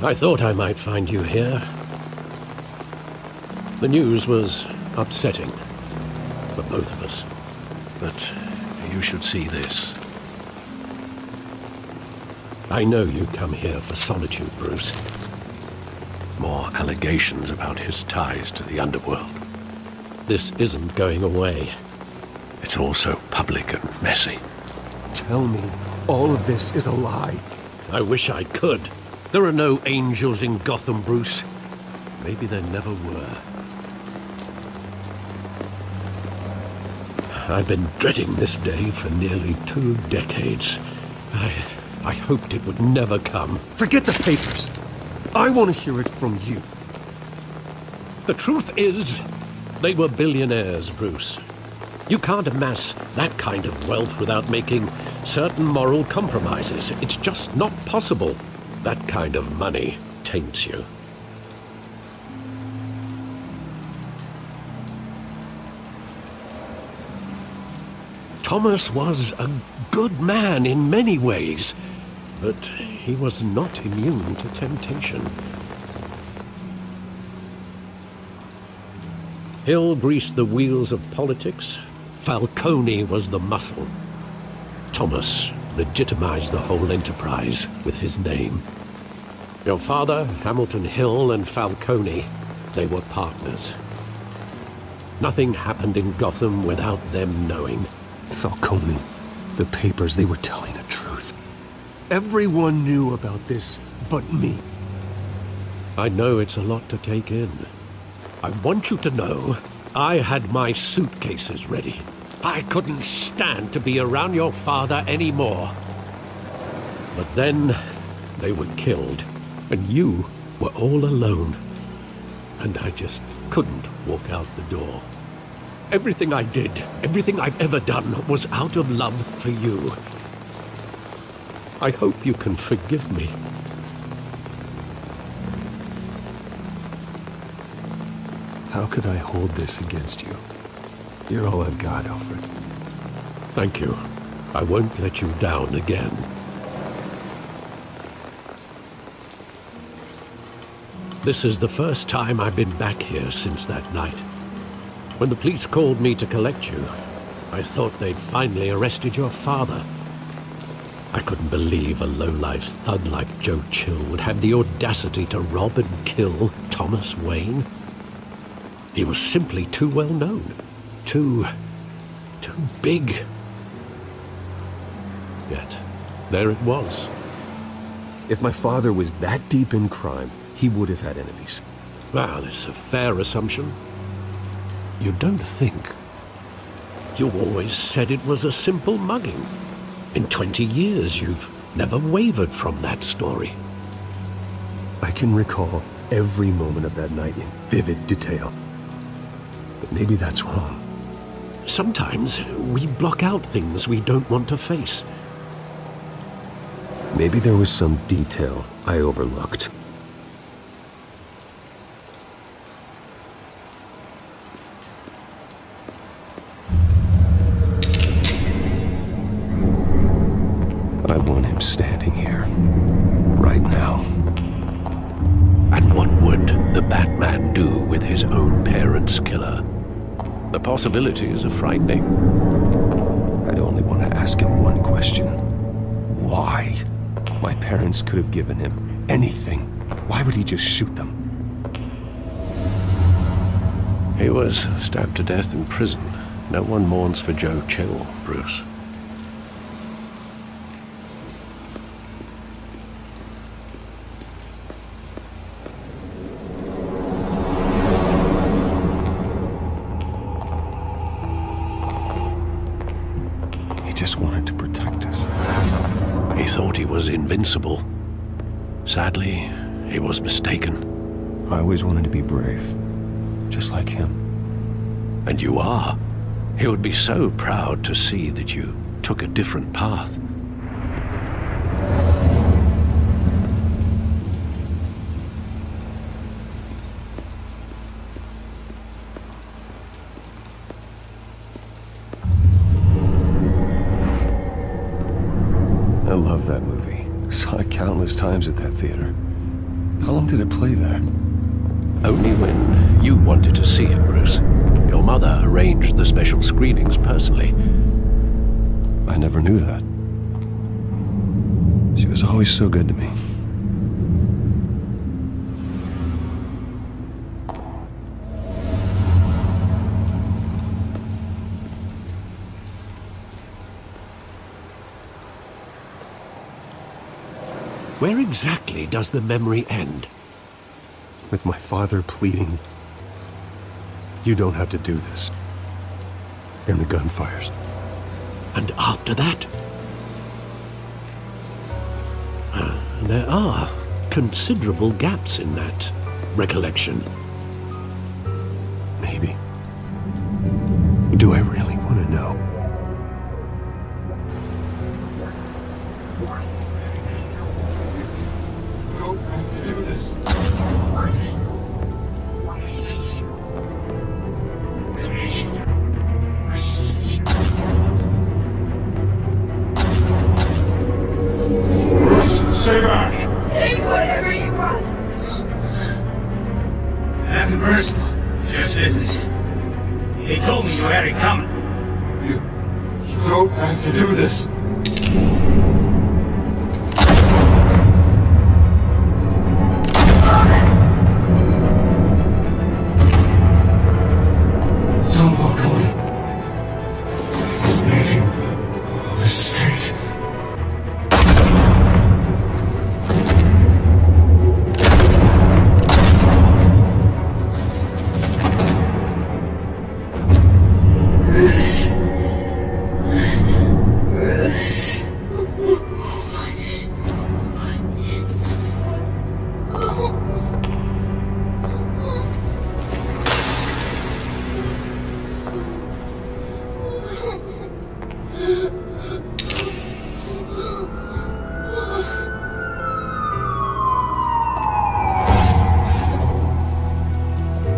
I thought I might find you here. The news was upsetting for both of us. But you should see this. I know you come here for solitude, Bruce. More allegations about his ties to the underworld. This isn't going away. It's all so public and messy. Tell me, all of this is a lie. I wish I could. There are no angels in Gotham, Bruce. Maybe there never were. I've been dreading this day for nearly 2 decades. I hoped it would never come. Forget the papers. I want to hear it from you. The truth is, they were billionaires, Bruce. You can't amass that kind of wealth without making certain moral compromises. It's just not possible. That kind of money taints you. Thomas was a good man in many ways, but he was not immune to temptation. Hill greased the wheels of politics. Falcone was the muscle. Thomas legitimized the whole enterprise with his name. Your father, Hamilton Hill, and Falcone, they were partners. Nothing happened in Gotham without them knowing. Falcone, the papers, they were telling the truth. Everyone knew about this but me. I know it's a lot to take in. I want you to know I had my suitcases ready. I couldn't stand to be around your father anymore. But then they were killed, and you were all alone. And I just couldn't walk out the door. Everything I did, everything I've ever done, was out of love for you. I hope you can forgive me. How could I hold this against you? You're all I've got, Alfred. Thank you. I won't let you down again. This is the first time I've been back here since that night. When the police called me to collect you, I thought they'd finally arrested your father. I couldn't believe a low-life thug like Joe Chill would have the audacity to rob and kill Thomas Wayne. He was simply too well known. Too big. Yet, there it was. If my father was that deep in crime, he would have had enemies. Well, it's a fair assumption. You don't think. You always said it was a simple mugging. In 20 years, you've never wavered from that story. I can recall every moment of that night in vivid detail. But maybe that's wrong. Sometimes we block out things we don't want to face. Maybe there was some detail I overlooked. I want him standing here, right now. And what would the Batman do with his own parents' killer? The possibilities are frightening. I'd only want to ask him one question. Why? My parents could have given him anything. Why would he just shoot them? He was stabbed to death in prison. No one mourns for Joe Chill, Bruce. Just wanted to protect us. He thought he was invincible. Sadly, he was mistaken. I always wanted to be brave, just like him. And you are. He would be so proud to see that you took a different path. I love that movie. Saw it countless times at that theater. How long did it play there? Only when you wanted to see it, Bruce. Your mother arranged the special screenings personally. I never knew that. She was always so good to me. Where exactly does the memory end? With my father pleading, "You don't have to do this." And the gun fires. And after that? There are considerable gaps in that recollection. Maybe. Do I really want to know? Stay back! Take whatever you want! Nothing personal, just business. He told me you had it coming. You don't have to do this. Don't walk away. He's making a mistake.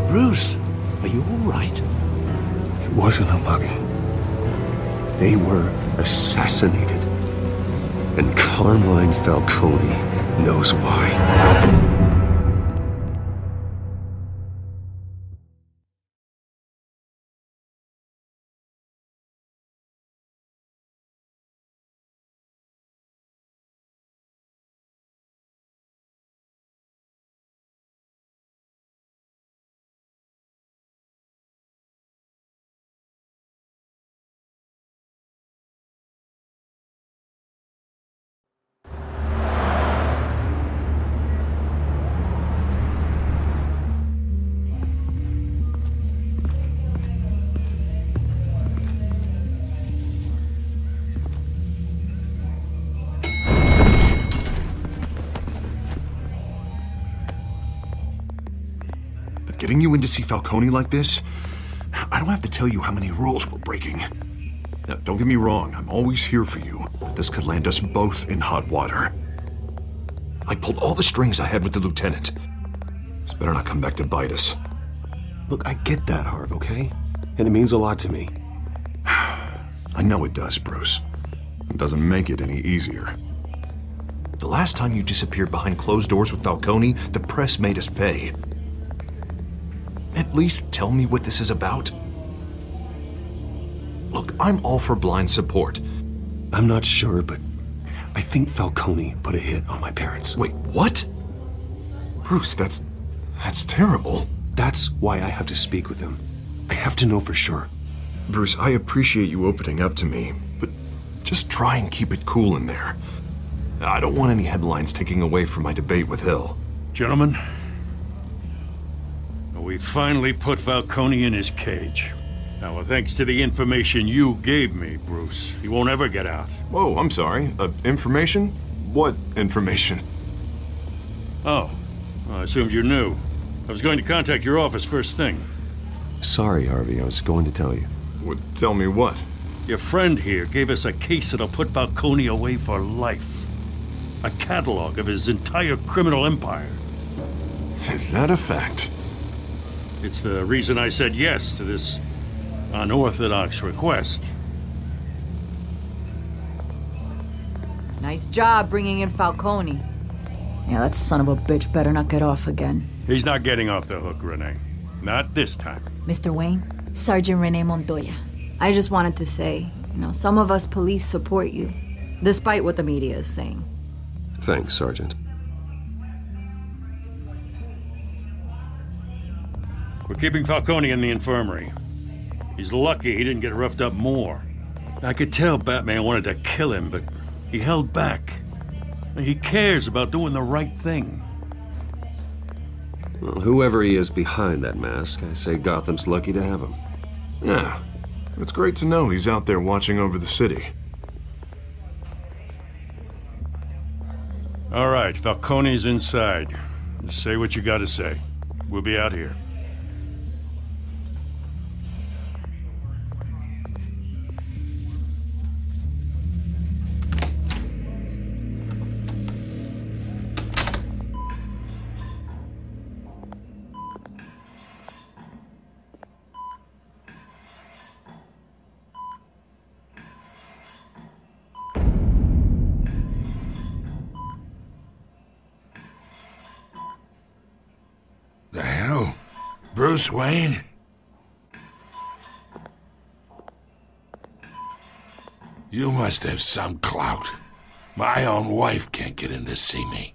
Bruce, are you all right? It wasn't a mug. They were assassinated. And Carmine Falcone knows why. Getting you in to see Falcone like this? I don't have to tell you how many rules we're breaking. Now, don't get me wrong, I'm always here for you, but this could land us both in hot water. I pulled all the strings I had with the lieutenant. This better not come back to bite us. Look, I get that, Harv, okay? And it means a lot to me. I know it does, Bruce. It doesn't make it any easier. The last time you disappeared behind closed doors with Falcone, the press made us pay. At least tell me what this is about. Look, I'm all for blind support. I'm not sure, but I think Falcone put a hit on my parents. Wait, what? Bruce, that's terrible. That's why I have to speak with him. I have to know for sure. Bruce, I appreciate you opening up to me, but just try and keep it cool in there. I don't want any headlines taking away from my debate with Hill. Gentlemen, we finally put Falcone in his cage. Now, thanks to the information you gave me, Bruce, he won't ever get out. Whoa, I'm sorry. Information? What information? Oh, I assumed you knew. I was going to contact your office first thing. Sorry, Harvey, I was going to tell you. Tell me what? Your friend here gave us a case that'll put Falcone away for life. A catalog of his entire criminal empire. Is that a fact? It's the reason I said yes to this unorthodox request. Nice job bringing in Falcone. Yeah, that son of a bitch better not get off again. He's not getting off the hook, Renee. Not this time. Mr. Wayne, Sergeant Renee Montoya. I just wanted to say, some of us police support you, despite what the media is saying. Thanks, Sergeant. We're keeping Falcone in the infirmary. He's lucky he didn't get roughed up more. I could tell Batman wanted to kill him, but he held back. He cares about doing the right thing. Well, whoever he is behind that mask, I say Gotham's lucky to have him. Yeah, it's great to know he's out there watching over the city. All right, Falcone's inside. Just say what you gotta say. We'll be out here. The hell? Bruce Wayne? You must have some clout. My own wife can't get in to see me.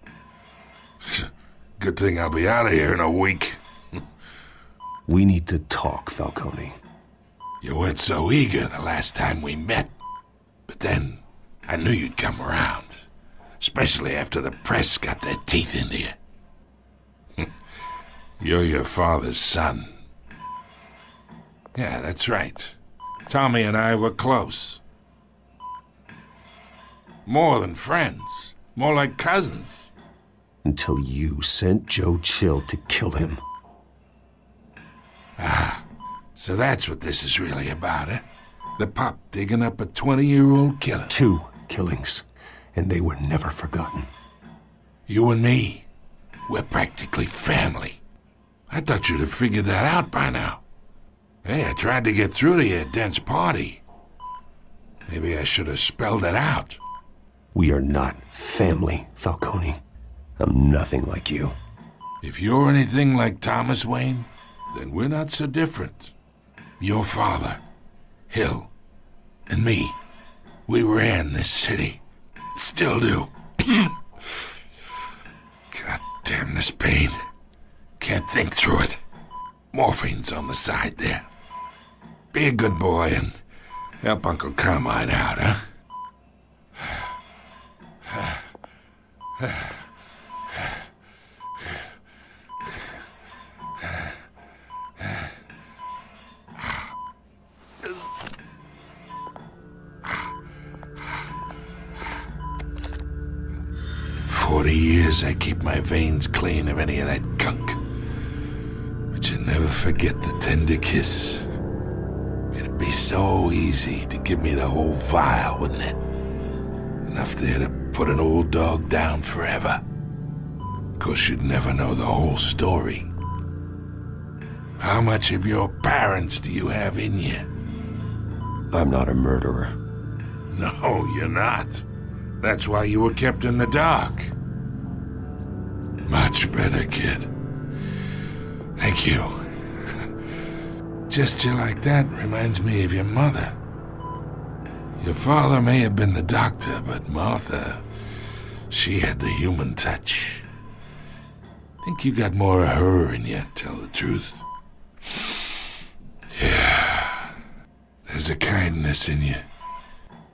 Good thing I'll be out of here in a week. We need to talk, Falcone. You weren't so eager the last time we met. But then, I knew you'd come around. Especially after the press got their teeth into you. You're your father's son. Yeah, that's right. Tommy and I were close. More than friends. More like cousins. Until you sent Joe Chill to kill him. Ah, so that's what this is really about, eh? The pup digging up a 20-year-old killer. 2 killings, and they were never forgotten. You and me, we're practically family. I thought you'd have figured that out by now. Hey, I tried to get through to your dense party. Maybe I should have spelled it out. We are not family, Falcone. I'm nothing like you. If you're anything like Thomas Wayne, then we're not so different. Your father, Hill, and me, we ran this city. Still do. God damn this pain. Can't think through it. Morphine's on the side there. Be a good boy and help Uncle Carmine out, huh? 40 years I keep my veins clean of any of that gunk. But you never forget the tender kiss. It'd be so easy to give me the whole vial, wouldn't it? Enough there to put an old dog down forever. Of course, you'd never know the whole story. How much of your parents do you have in you? I'm not a murderer. No, you're not. That's why you were kept in the dark. Much better, kid. Thank you. Gesture like that reminds me of your mother. Your father may have been the doctor, but Martha, she had the human touch. Think you got more of her in you, tell the truth. Yeah. There's a kindness in you.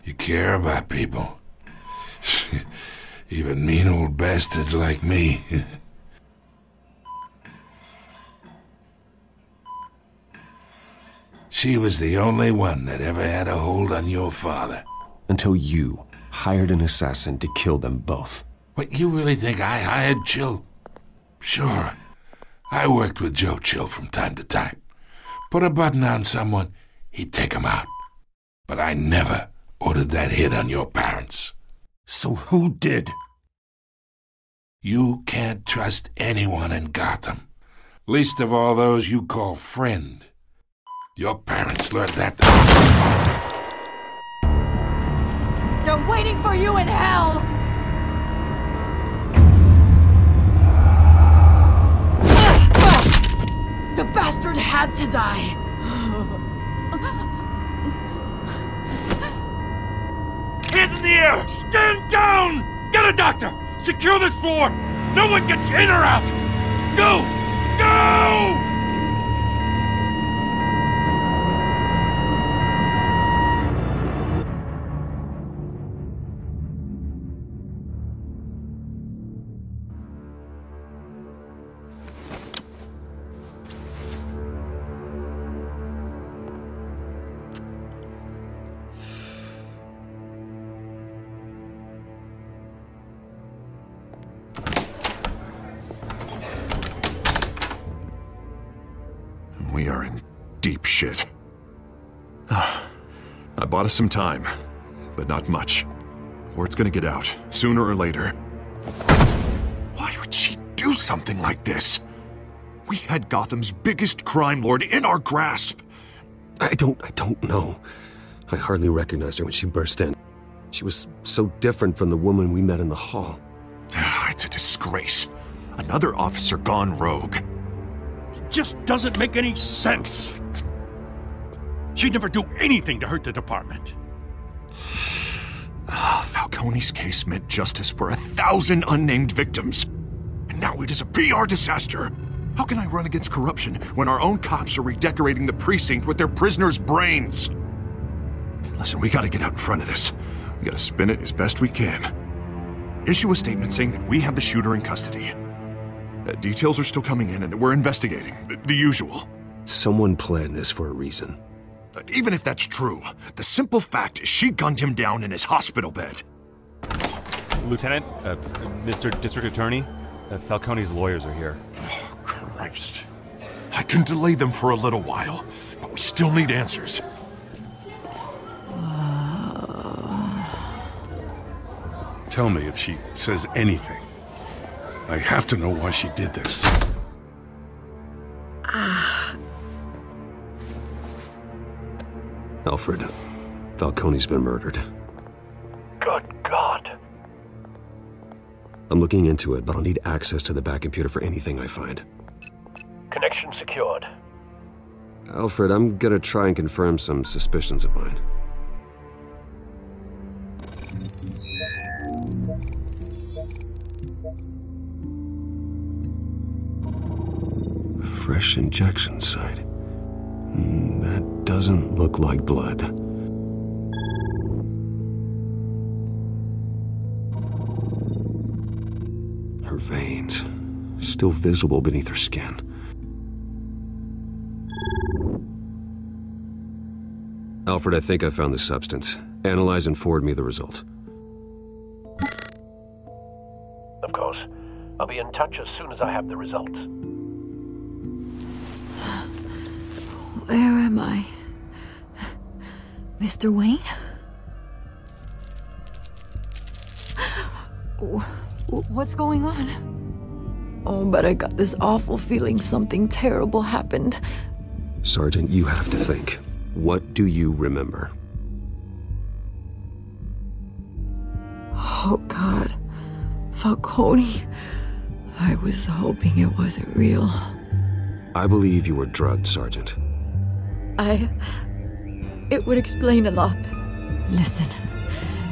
You care about people. Even mean old bastards like me. She was the only one that ever had a hold on your father. Until you hired an assassin to kill them both. What, you really think I hired Chill? Sure. I worked with Joe Chill from time to time. Put a button on someone, he'd take him out. But I never ordered that hit on your parents. So who did? You can't trust anyone in Gotham. Least of all those you call friend. Your parents learned that. They're waiting for you in hell! had to die. Hands in the air! Stand down! Get a doctor! Secure this floor! No one gets in or out! Go! Go! We are in deep shit. I bought us some time, but not much. Word's gonna get out, sooner or later. Why would she do something like this? We had Gotham's biggest crime lord in our grasp. I don't know. I hardly recognized her when she burst in. She was so different from the woman we met in the hall. It's a disgrace. Another officer gone rogue. It just doesn't make any sense. She'd never do anything to hurt the department. Falcone's case meant justice for 1,000 unnamed victims. And now it is a PR disaster. How can I run against corruption when our own cops are redecorating the precinct with their prisoners' brains? Listen, we gotta get out in front of this. We gotta spin it as best we can. Issue a statement saying that we have the shooter in custody. Details are still coming in and that we're investigating. The usual. Someone planned this for a reason. Even if that's true, the simple fact is she gunned him down in his hospital bed. Lieutenant, Mr. District Attorney, Falcone's lawyers are here. Oh, Christ. I can delay them for a little while, but we still need answers. Tell me if she says anything. I have to know why she did this. Alfred, Falcone's been murdered. Good God. I'm looking into it, but I'll need access to the back computer for anything I find. Connection secured. Alfred, I'm gonna try and confirm some suspicions of mine. Fresh injection site. That doesn't look like blood. Her veins, still visible beneath her skin. Alfred, I think I found the substance. Analyze and forward me the result. Of course. I'll be in touch as soon as I have the results. Where am I? Mr. Wayne? What's going on? Oh, but I got this awful feeling something terrible happened. Sergeant, you have to think. What do you remember? Oh, God. Falcone. I was hoping it wasn't real. I believe you were drugged, Sergeant. It would explain a lot. Listen,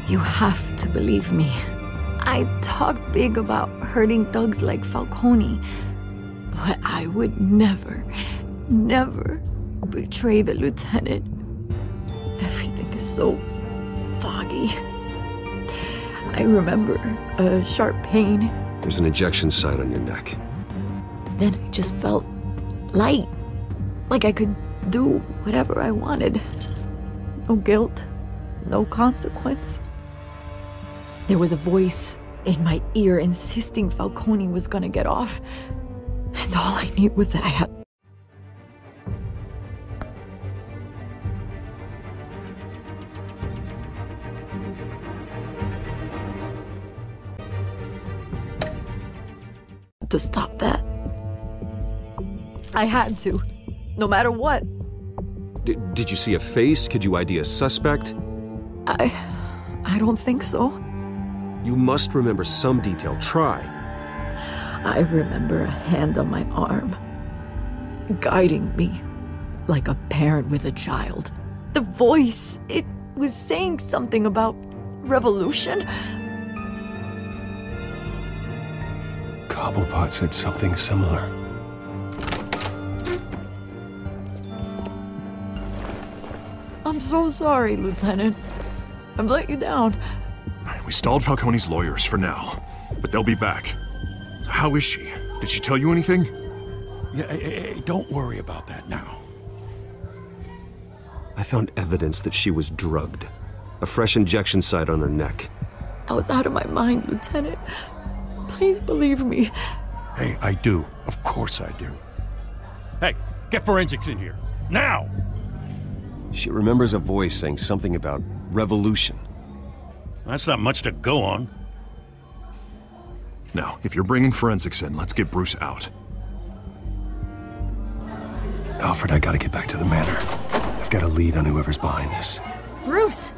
you have to believe me. I talked big about hurting thugs like Falcone, but I would never betray the lieutenant. Everything is so foggy. I remember a sharp pain. There's an injection site on your neck. Then I just felt light, like I could do whatever I wanted. No guilt, no consequence. There was a voice in my ear insisting Falcone was gonna get off, and all I knew was that I had to stop that. I had to, no matter what. Did you see a face? Could you ID a suspect? I don't think so. You must remember some detail. Try. I remember a hand on my arm, guiding me like a parent with a child. The voice, it was saying something about revolution. Cobblepot said something similar. I'm so sorry, Lieutenant. I've let you down. We stalled Falcone's lawyers for now, but they'll be back. So how is she? Did she tell you anything? Yeah, hey, don't worry about that now. I found evidence that she was drugged. A fresh injection site on her neck. I was out of my mind, Lieutenant. Please believe me. Hey, I do. Of course I do. Hey, get forensics in here. Now! She remembers a voice saying something about revolution. That's not much to go on. Now, if you're bringing forensics in, let's get Bruce out. Alfred, I gotta get back to the manor. I've got a lead on whoever's behind this. Bruce!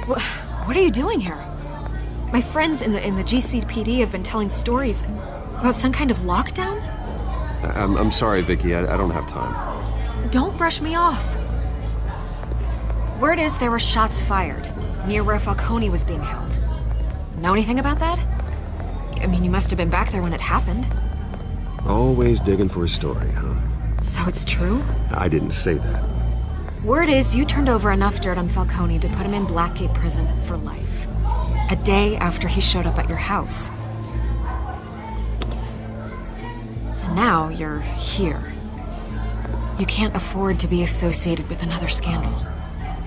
What are you doing here? My friends in the GCPD have been telling stories about some kind of lockdown? I'm sorry, Vicky. I don't have time. Don't brush me off. Word is there were shots fired near where Falcone was being held. Know anything about that? I mean, you must have been back there when it happened. Always digging for a story, huh? So it's true? I didn't say that. Word is you turned over enough dirt on Falcone to put him in Blackgate Prison for life. A day after he showed up at your house. And now you're here. You can't afford to be associated with another scandal.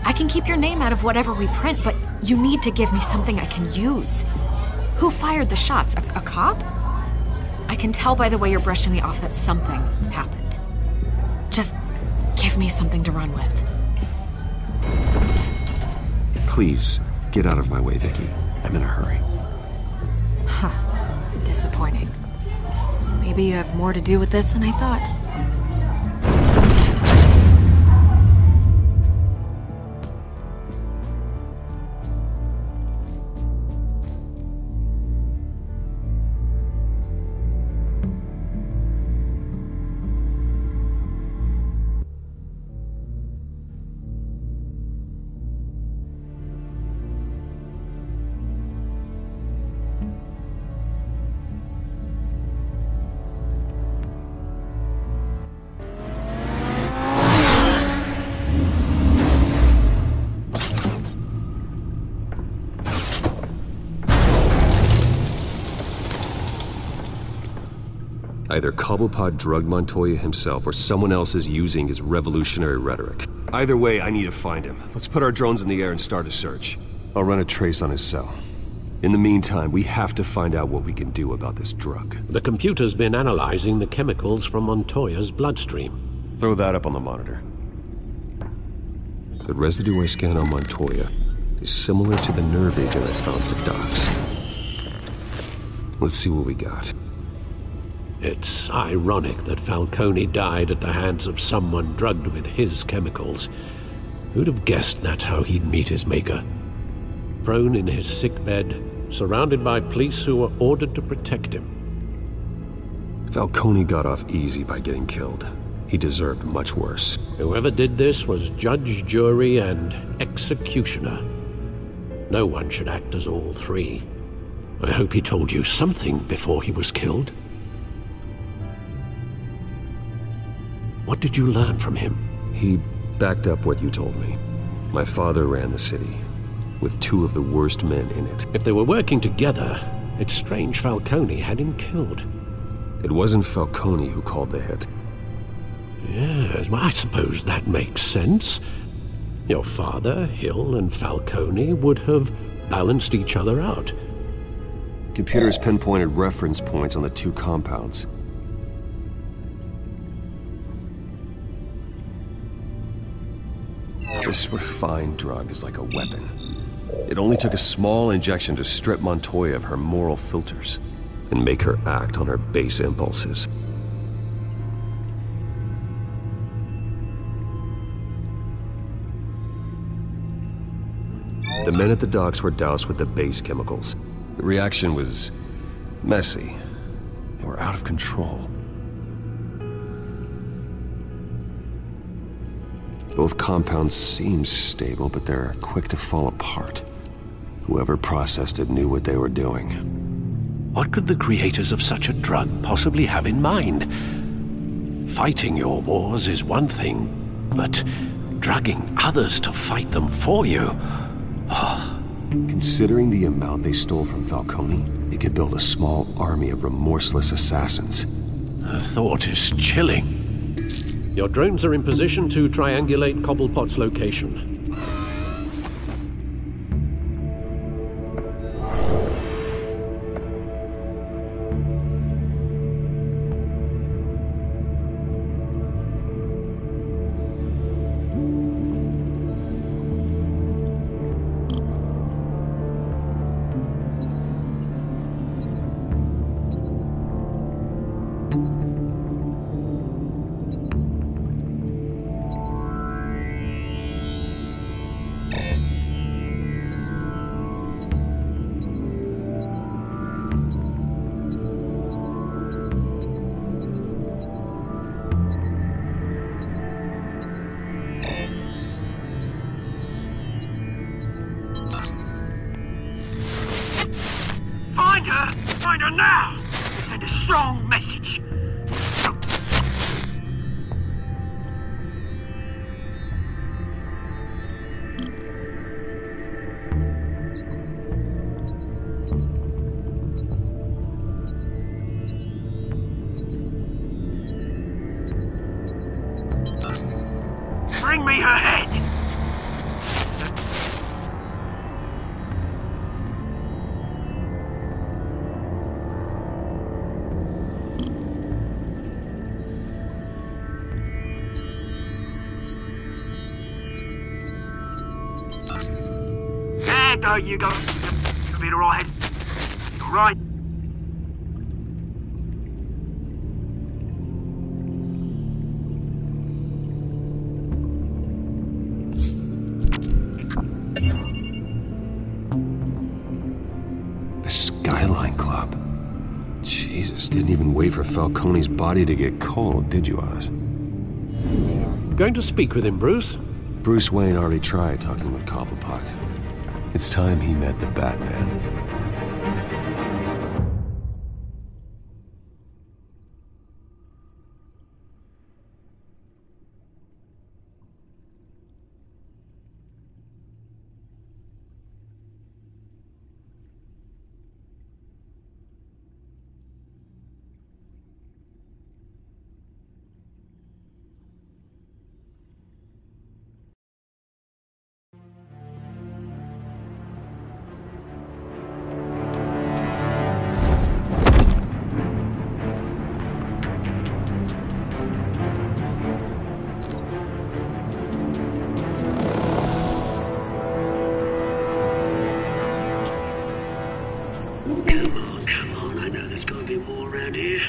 I can keep your name out of whatever we print, but you need to give me something I can use. Who fired the shots? A cop? I can tell by the way you're brushing me off that something happened. Just give me something to run with. Please, get out of my way, Vicky. I'm in a hurry. Huh. Disappointing. Maybe you have more to do with this than I thought. Either Cobblepot drugged Montoya himself, or someone else is using his revolutionary rhetoric. Either way, I need to find him. Let's put our drones in the air and start a search. I'll run a trace on his cell. In the meantime, we have to find out what we can do about this drug. The computer's been analyzing the chemicals from Montoya's bloodstream. Throw that up on the monitor. The residue I scan on Montoya is similar to the nerve agent I found at the docks. Let's see what we got. It's ironic that Falcone died at the hands of someone drugged with his chemicals. Who'd have guessed that's how he'd meet his maker? Prone in his sickbed, surrounded by police who were ordered to protect him. Falcone got off easy by getting killed. He deserved much worse. Whoever did this was judge, jury, and executioner. No one should act as all three. I hope he told you something before he was killed. What did you learn from him? He backed up what you told me. My father ran the city, with two of the worst men in it. If they were working together, it's strange Falcone had him killed. It wasn't Falcone who called the hit. Yes, well, I suppose that makes sense. Your father, Hill, and Falcone would have balanced each other out. Computers pinpointed reference points on the two compounds. This refined drug is like a weapon. It only took a small injection to strip Montoya of her moral filters and make her act on her base impulses. The men at the docks were doused with the base chemicals. The reaction was messy. They were out of control. Both compounds seem stable, but they're quick to fall apart. Whoever processed it knew what they were doing. What could the creators of such a drug possibly have in mind? Fighting your wars is one thing, but drugging others to fight them for you? Oh. Considering the amount they stole from Falcone, they could build a small army of remorseless assassins. The thought is chilling. Your drones are in position to triangulate Cobblepot's location. Find her now! Send a strong message. Bring me her head! There you go. You'll be alright. You're right. The Skyline Club. Jesus, didn't even wait for Falcone's body to get cold, did you, Oz? Going to speak with him, Bruce? Bruce Wayne already tried talking with Cobblepot. It's time he met the Batman. Come on, I know there's gotta be more around here.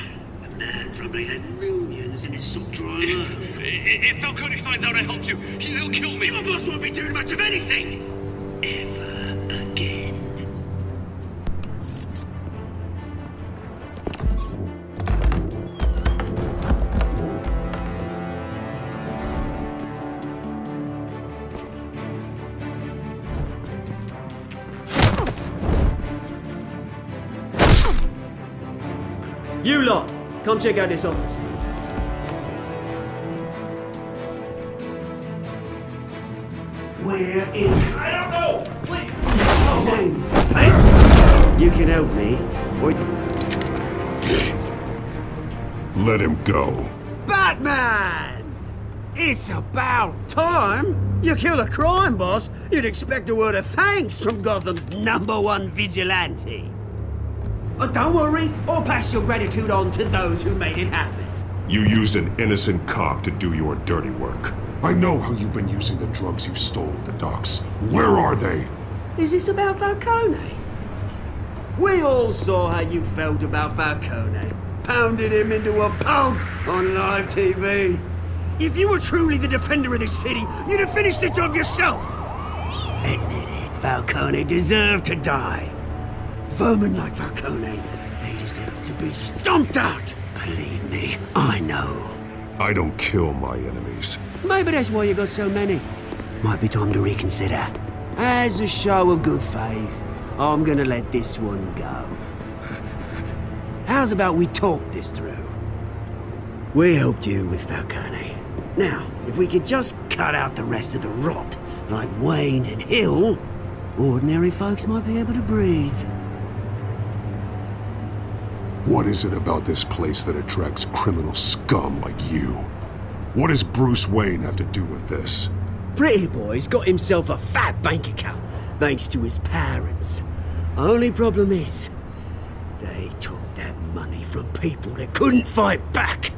The man probably had millions in his sock drawer. If Falcone finds out I helped you, he'll kill me. Your boss won't be doing much of anything! Ever again. You lot, come check out this office. Where is... I don't know! Please! Names. You can help me, or... Let him go. Batman! It's about time! You kill a crime boss, you'd expect a word of thanks from Gotham's #1 vigilante. But don't worry, I'll pass your gratitude on to those who made it happen. You used an innocent cop to do your dirty work. I know how you've been using the drugs you stole at the docks. Where are they? Is this about Falcone? We all saw how you felt about Falcone. Pounded him into a pulp on live TV. If you were truly the defender of this city, you'd have finished the job yourself. Admit it, Falcone deserved to die. Vermin like Falcone, they deserve to be stomped out. Believe me, I know. I don't kill my enemies. Maybe that's why you got so many. Might be time to reconsider. As a show of good faith, I'm gonna let this one go. How's about we talk this through? We helped you with Falcone. Now, if we could just cut out the rest of the rot, like Wayne and Hill, ordinary folks might be able to breathe. What is it about this place that attracts criminal scum like you? What does Bruce Wayne have to do with this? Pretty Boy's got himself a fat bank account, thanks to his parents. Only problem is, they took that money from people that couldn't fight back.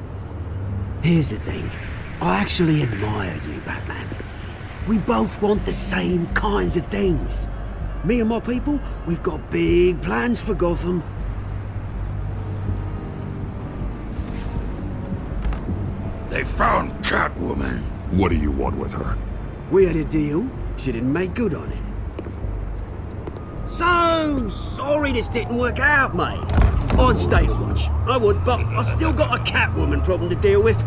Here's the thing. I actually admire you, Batman. We both want the same kinds of things. Me and my people, we've got big plans for Gotham. They found Catwoman. What do you want with her? We had a deal. She didn't make good on it. So sorry this didn't work out, mate. I'd stay to watch. I would, but I still got a Catwoman problem to deal with.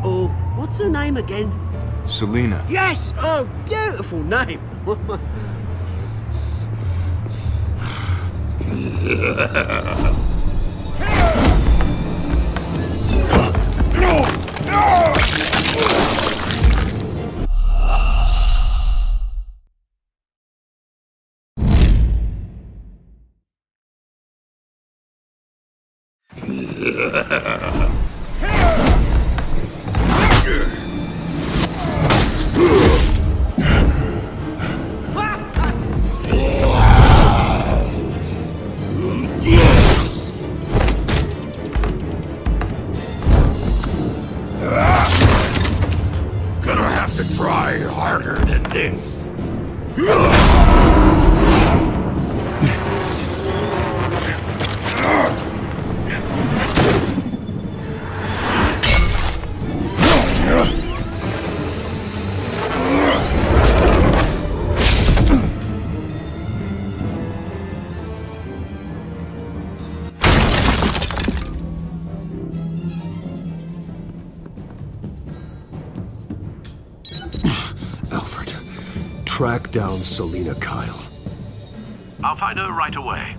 Oh, what's her name again? Selina. Yes! Oh, beautiful name. Gonna have to try harder than this. Alfred, track down Selina Kyle. I'll find her right away.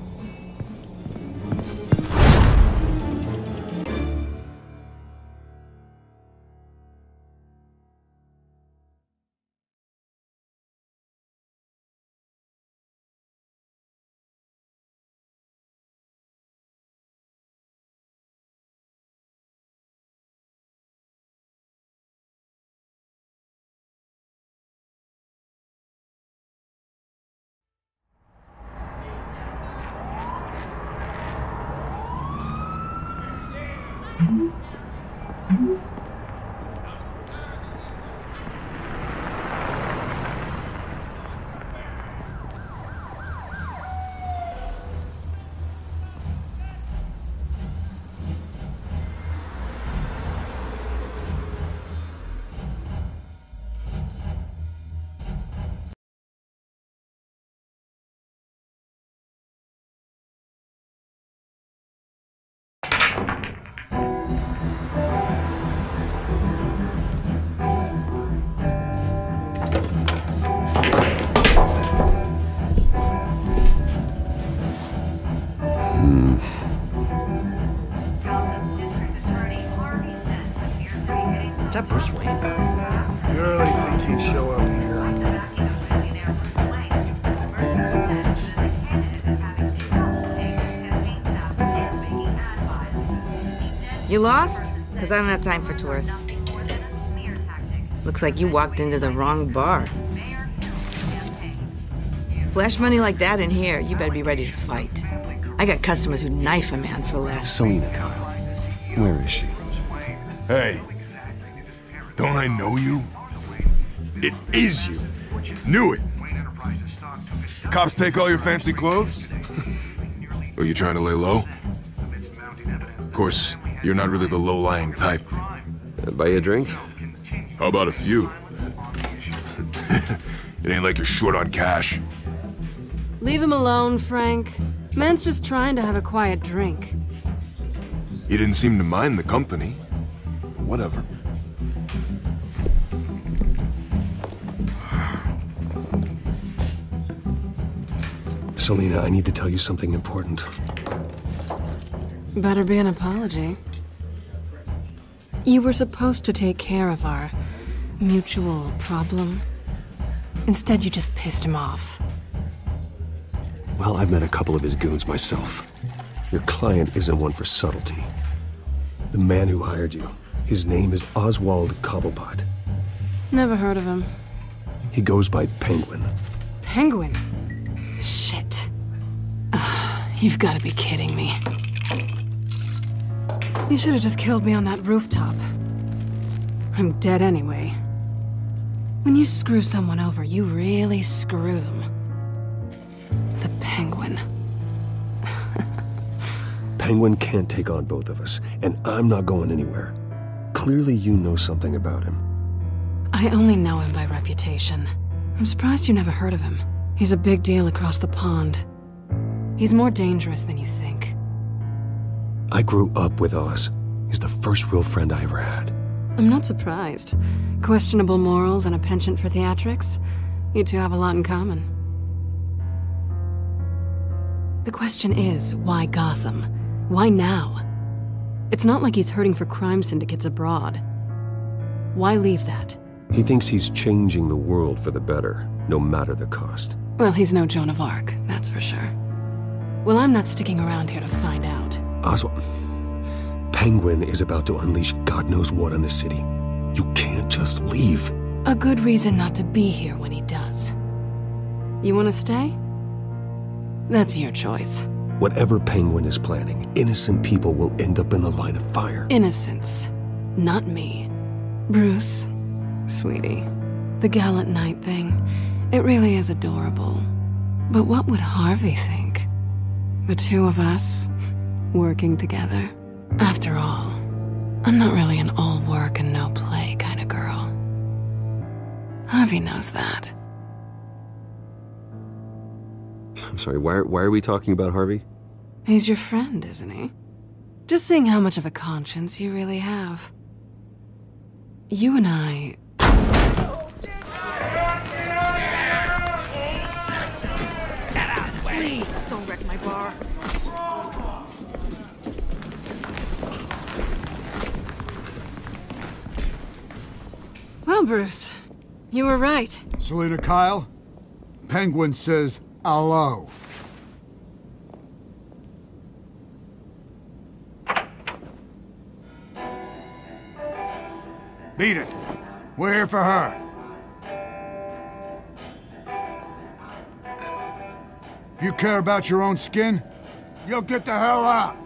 Is that Bruce Wayne? You really think he'd show up here? You lost? Because I don't have time for tourists. Looks like you walked into the wrong bar. Flash money like that in here, you better be ready to fight. I got customers who knife a man for less. Selina Kyle. Where is she? Hey, don't I know you? It is you. Knew it. Cops take all your fancy clothes? Are you trying to lay low? Of course, you're not really the low-lying type. Buy you a drink? How about a few? It ain't like you're short on cash. Leave him alone, Frank. Man's just trying to have a quiet drink. You didn't seem to mind the company. But whatever. Selina, I need to tell you something important. Better be an apology. You were supposed to take care of our mutual problem. Instead, you just pissed him off. Well, I've met a couple of his goons myself. Your client isn't one for subtlety. The man who hired you, his name is Oswald Cobblepot. Never heard of him. He goes by Penguin. Penguin? Shit. Ugh, you've got to be kidding me. You should have just killed me on that rooftop. I'm dead anyway. When you screw someone over, you really screw them. The Penguin. Penguin can't take on both of us, and I'm not going anywhere. Clearly you know something about him. I only know him by reputation. I'm surprised you never heard of him. He's a big deal across the pond. He's more dangerous than you think. I grew up with Oz. He's the first real friend I ever had. I'm not surprised. Questionable morals and a penchant for theatrics. You two have a lot in common. The question is, why Gotham? Why now? It's not like he's hurting for crime syndicates abroad. Why leave that? He thinks he's changing the world for the better, no matter the cost. Well, he's no Joan of Arc, that's for sure. Well, I'm not sticking around here to find out. Oswald, Penguin is about to unleash God knows what on the city. You can't just leave. A good reason not to be here when he does. You want to stay? That's your choice. Whatever Penguin is planning, innocent people will end up in the line of fire. Innocence, not me. Bruce, sweetie, the gallant knight thing, it really is adorable. But what would Harvey think? The two of us, working together. After all, I'm not really an all work and no play kind of girl. Harvey knows that. I'm sorry, why are we talking about Harvey? He's your friend, isn't he? Just seeing how much of a conscience you really have. You and I... Please, don't wreck my bar. Well, Bruce, you were right. Selina Kyle, Penguin says hello. Beat it. We're here for her. If you care about your own skin, you'll get the hell out.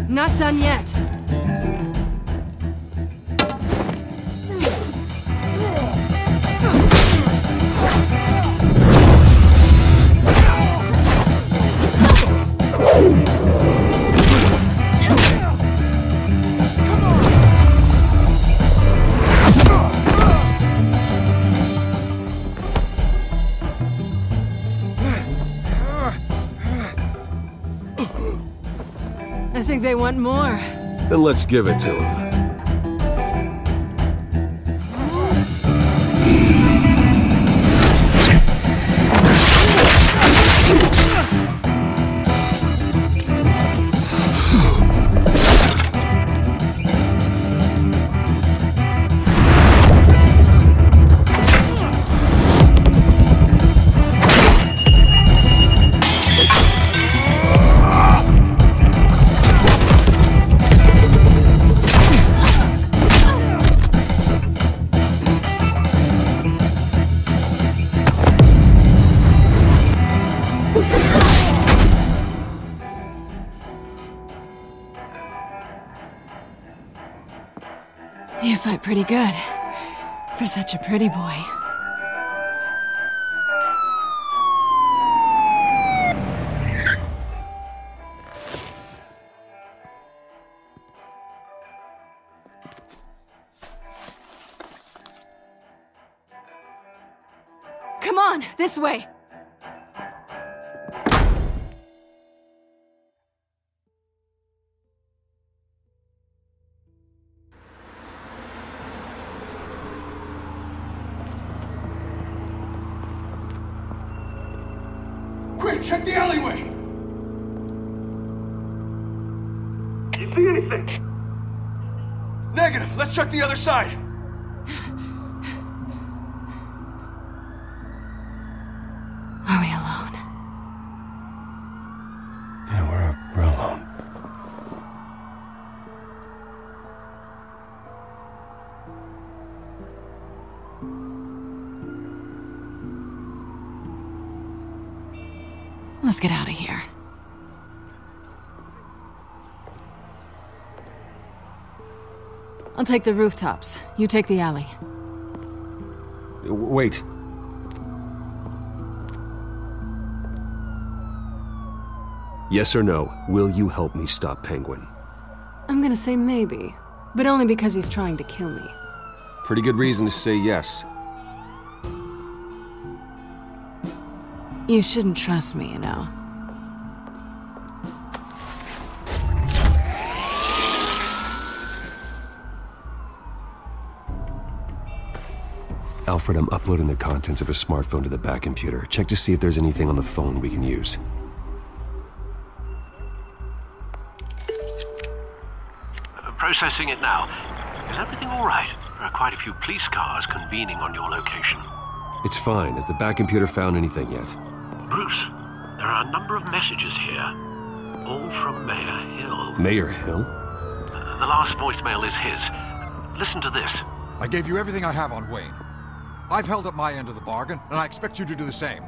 Not done yet. I think they want more. Then let's give it to him. You fight pretty good. For such a pretty boy. Come on, this way! Quick, check the alleyway! You see anything? Negative. Let's check the other side. Are we alone? Yeah, we're alone. Let's get out of here. I'll take the rooftops. You take the alley. Wait. Yes or no, will you help me stop Penguin? I'm gonna say maybe, but only because he's trying to kill me. Pretty good reason to say yes. You shouldn't trust me, you know. Alfred, I'm uploading the contents of a smartphone to the back computer. Check to see if there's anything on the phone we can use. Processing it now. Is everything all right? There are quite a few police cars convening on your location. It's fine. Has the back computer found anything yet? Bruce, there are a number of messages here. All from Mayor Hill. Mayor Hill? The last voicemail is his. Listen to this. I gave you everything I have on Wayne. I've held up my end of the bargain, and I expect you to do the same.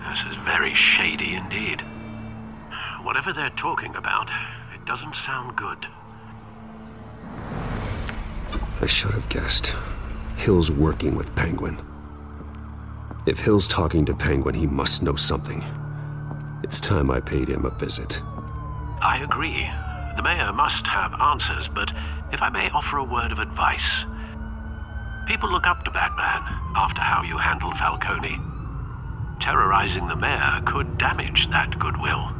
This is very shady indeed. Whatever they're talking about, it doesn't sound good. I should have guessed. Hill's working with Penguin. If Hill's talking to Penguin, he must know something. It's time I paid him a visit. I agree. The mayor must have answers, but if I may offer a word of advice. People look up to Batman after how you handled Falcone. Terrorizing the mayor could damage that goodwill.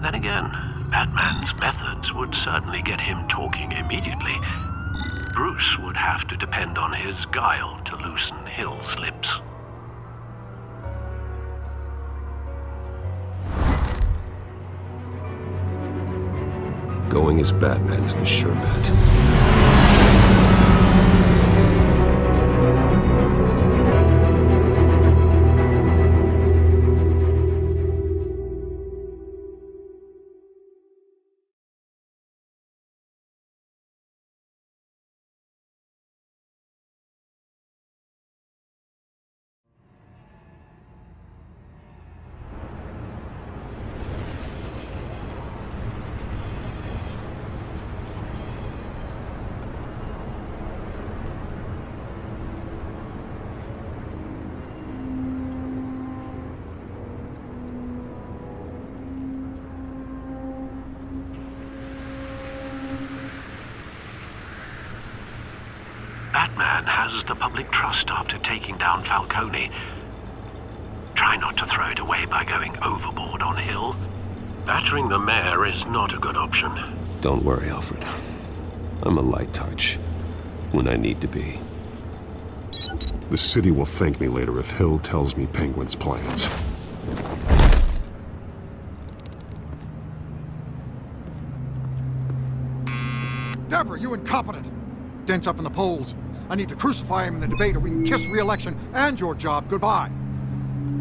Then again, Batman's methods would certainly get him talking immediately. Bruce would have to depend on his guile to loosen Hill's lips. Going as Batman is the sure bet. Batman has the public trust after taking down Falcone. Try not to throw it away by going overboard on Hill. Battering the mayor is not a good option. Don't worry, Alfred. I'm a light touch when I need to be. The city will thank me later if Hill tells me Penguin's plans. Deborah, you incompetent! Dents up in the polls. I need to crucify him in the debate or we can kiss re-election and your job goodbye.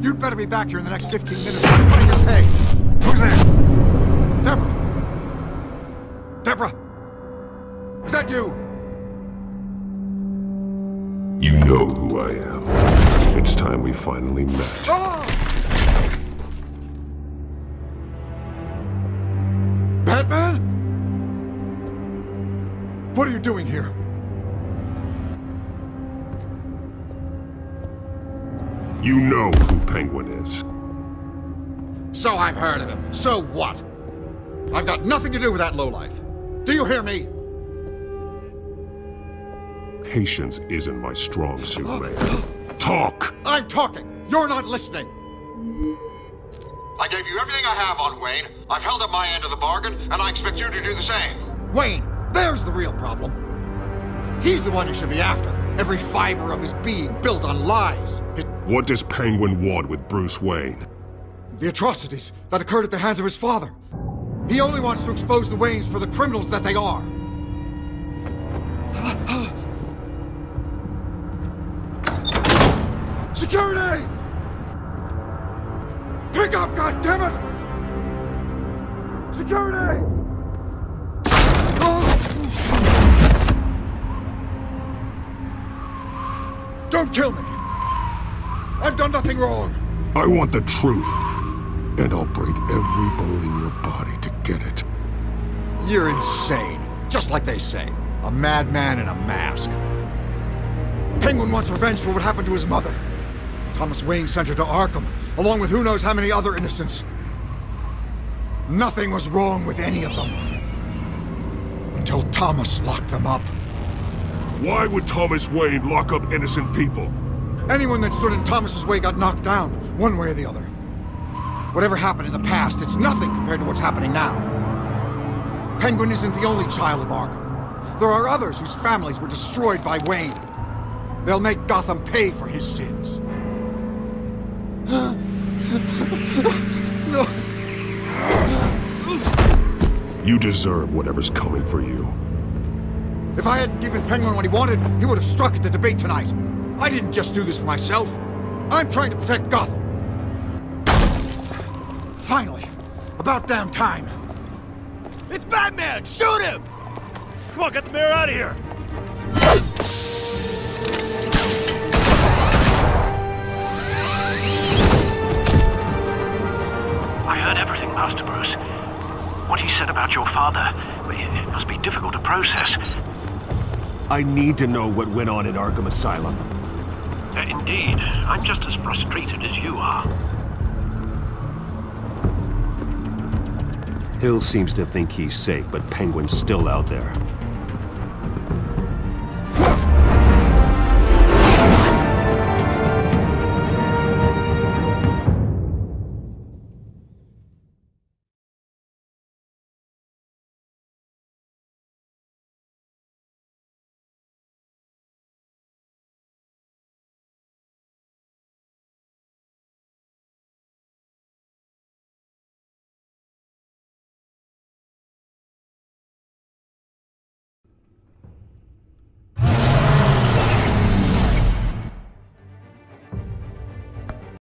You'd better be back here in the next 15 minutes or I'm cutting your pay. Who's there? Deborah! Deborah! Is that you? You know who I am. It's time we finally met. Batman? What are you doing here? You know who Penguin is. So I've heard of him. So what? I've got nothing to do with that lowlife. Do you hear me? Patience isn't my strong suit, man. Talk! I'm talking! You're not listening! I gave you everything I have on Wayne. I've held up my end of the bargain, and I expect you to do the same. Wayne, there's the real problem. He's the one you should be after. Every fiber of his being built on lies. What does Penguin want with Bruce Wayne? The atrocities that occurred at the hands of his father. He only wants to expose the Waynes for the criminals that they are. Security! Pick up, goddammit! Security! Don't kill me! I've done nothing wrong! I want the truth, and I'll break every bone in your body to get it. You're insane, just like they say. A madman in a mask. Penguin wants revenge for what happened to his mother. Thomas Wayne sent her to Arkham, along with who knows how many other innocents. Nothing was wrong with any of them. Until Thomas locked them up. Why would Thomas Wayne lock up innocent people? Anyone that stood in Thomas's way got knocked down, one way or the other. Whatever happened in the past, it's nothing compared to what's happening now. Penguin isn't the only child of Arkham. There are others whose families were destroyed by Wayne. They'll make Gotham pay for his sins. No. You deserve whatever's coming for you. If I hadn't given Penguin what he wanted, he would have struck at the debate tonight. I didn't just do this for myself. I'm trying to protect Gotham. Finally. About damn time. It's Batman! Shoot him! Come on, get the mayor out of here! I heard everything, Master Bruce. What he said about your father, it must be difficult to process. I need to know what went on in Arkham Asylum. Indeed. I'm just as frustrated as you are. Hill seems to think he's safe, but Penguin's still out there.